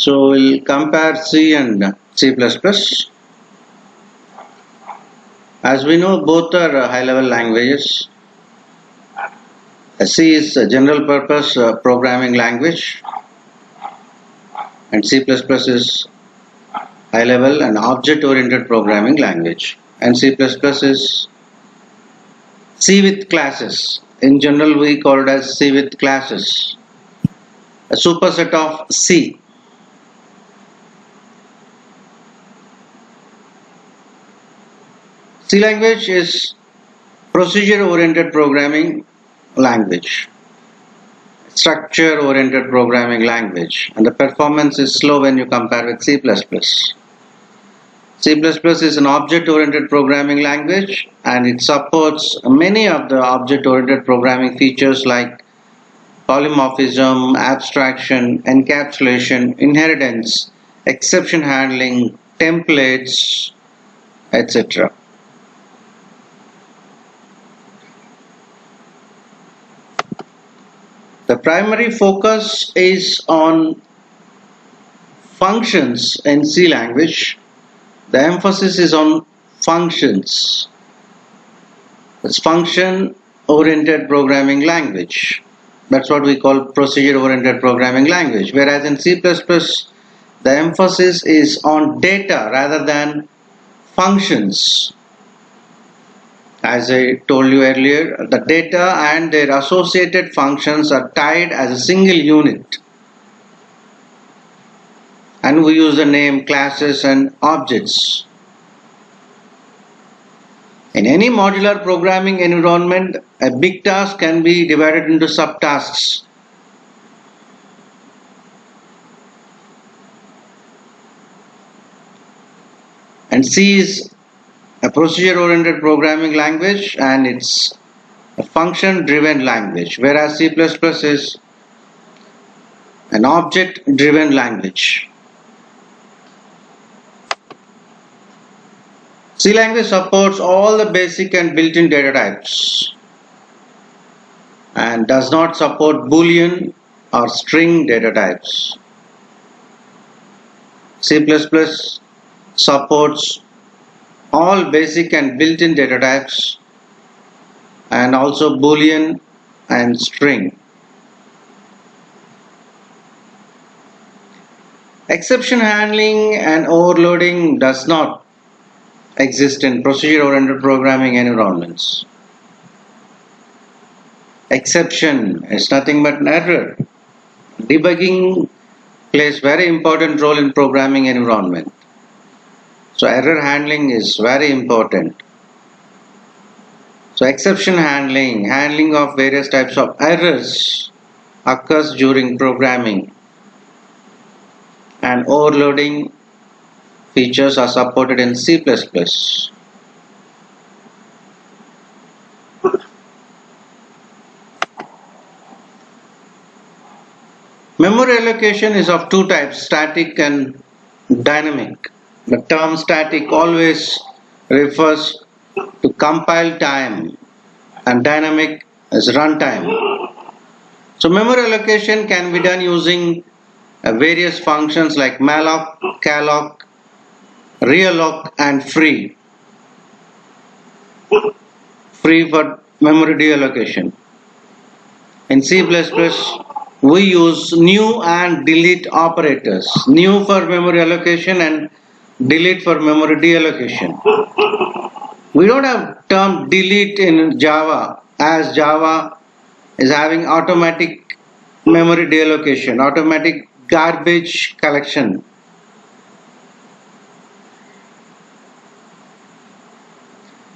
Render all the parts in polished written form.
So we'll compare C and C++. As we know, both are high-level languages. C is a general purpose programming language, and C++ is high-level and object-oriented programming language. And C++ is C with classes. In general, we call it as C with classes, a superset of C. C language is procedure-oriented programming language, structure-oriented programming language, and the performance is slow when you compare with C++. C++ is an object-oriented programming language, and it supports many of the object-oriented programming features like polymorphism, abstraction, encapsulation, inheritance, exception handling, templates, etc. The primary focus is on functions in C language. The emphasis is on functions. It's function-oriented programming language. That's what we call procedure-oriented programming language. Whereas in C++, the emphasis is on data rather than functions. As I told you earlier, the data and their associated functions are tied as a single unit. And we use the name classes and objects. In any modular programming environment, a big task can be divided into subtasks. And C is a procedure-oriented programming language, and it's a function-driven language, whereas C++ is an object-driven language. C language supports all the basic and built-in data types and does not support Boolean or string data types. C++ supports all basic and built-in data types and also Boolean and string. Exception handling and overloading does not exist in procedure-oriented programming environments. Exception is nothing but an error. Debugging plays very important role in programming environment. So error handling is very important. So exception handling of various types of errors occurs during programming, and overloading features are supported in C++. Memory allocation is of two types, static and dynamic. The term static always refers to compile time and dynamic is runtime. So memory allocation can be done using various functions like malloc, calloc, realloc and free. Free for memory deallocation. In C++, we use new and delete operators. New for memory allocation and delete for memory deallocation. We don't have term delete in Java, as Java is having automatic memory deallocation, automatic garbage collection.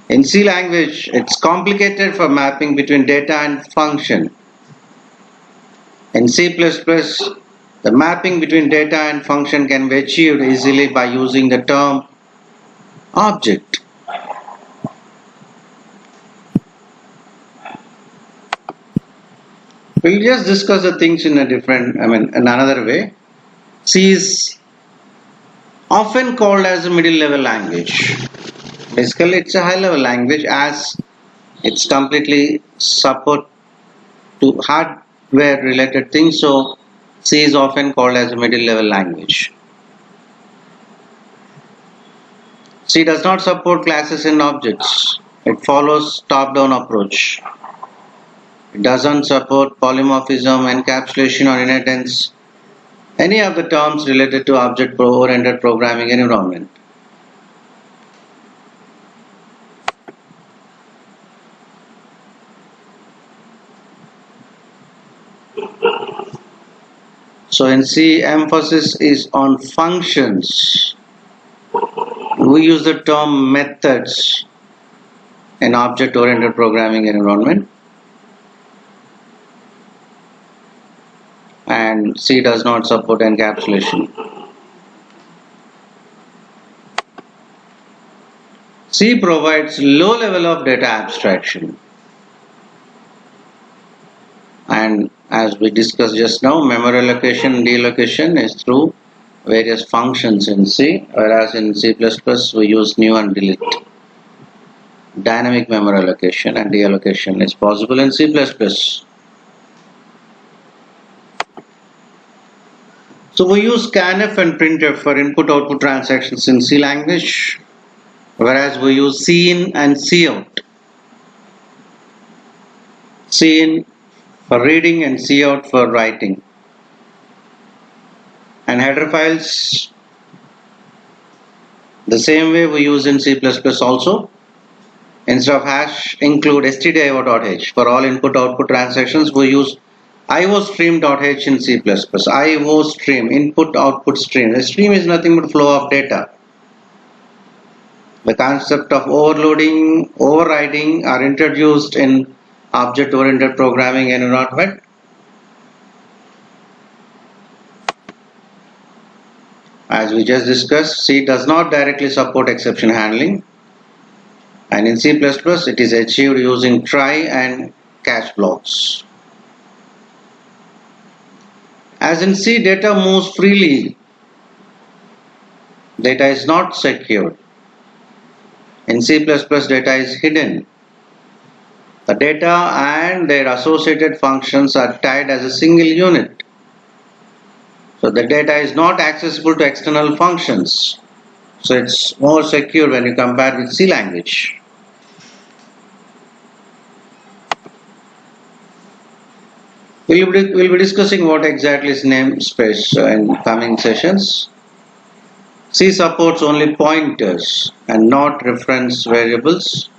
In C language, it's complicated for mapping between data and function. In C++, the mapping between data and function can be achieved easily by using the term object. We'll just discuss the things in in another way. C is often called as a middle level language. Basically, it's a high level language as it's completely support to hardware related things. So C is often called as a middle level language. C does not support classes and objects. It follows top-down approach. It doesn't support polymorphism, encapsulation or inheritance, any of the terms related to object-oriented programming environment. So in C, emphasis is on functions. We use the term methods in object-oriented programming environment. And C does not support encapsulation. C provides low level of data abstraction. And as we discussed just now, memory allocation and deallocation is through various functions in C, whereas in C++ we use new and delete. Dynamic memory allocation and deallocation is possible in C++. So we use scanf and printf for input-output transactions in C language, whereas we use cin and cout. Cin for reading and cout for writing. And header files, the same way we use in C++ also. Instead of hash, include stdio.h. For all input-output transactions, we use iostream.h in C++. iostream, input-output stream. A stream is nothing but flow of data. The concept of overloading, overriding are introduced in object-oriented programming environment. As we just discussed, C does not directly support exception handling, and in C++ it is achieved using try and catch blocks. As in C, data moves freely. Data is not secured. In C++, data is hidden. The data and their associated functions are tied as a single unit. So the data is not accessible to external functions. So it's more secure when you compare with C language. We'll be discussing what exactly is namespace in coming sessions. C supports only pointers and not reference variables,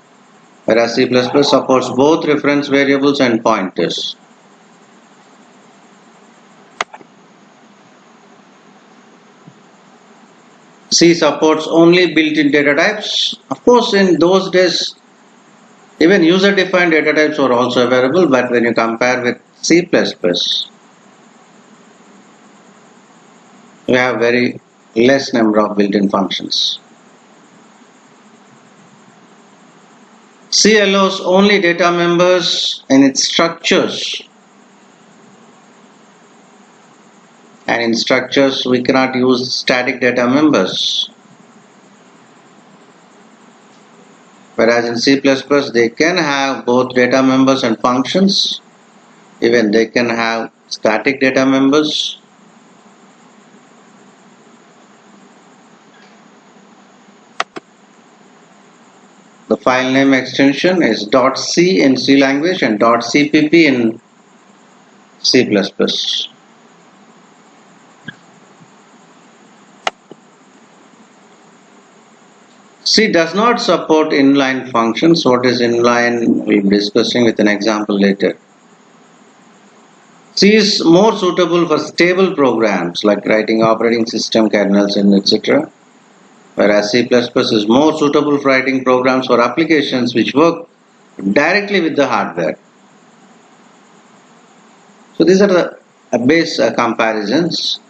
whereas C++ supports both reference variables and pointers. C supports only built-in data types. Of course, in those days, even user-defined data types were also available, but when you compare with C++, we have very less number of built-in functions. C allows only data members in its structures, and in structures we cannot use static data members, whereas in C++ they can have both data members and functions. Even they can have static data members. The file name extension is .c in C language and .cpp in C++. C does not support inline functions. What is inline? We'll be discussing with an example later. C is more suitable for stable programs like writing operating system kernels and etc. Whereas C++ is more suitable for writing programs for applications which work directly with the hardware. So these are the base comparisons.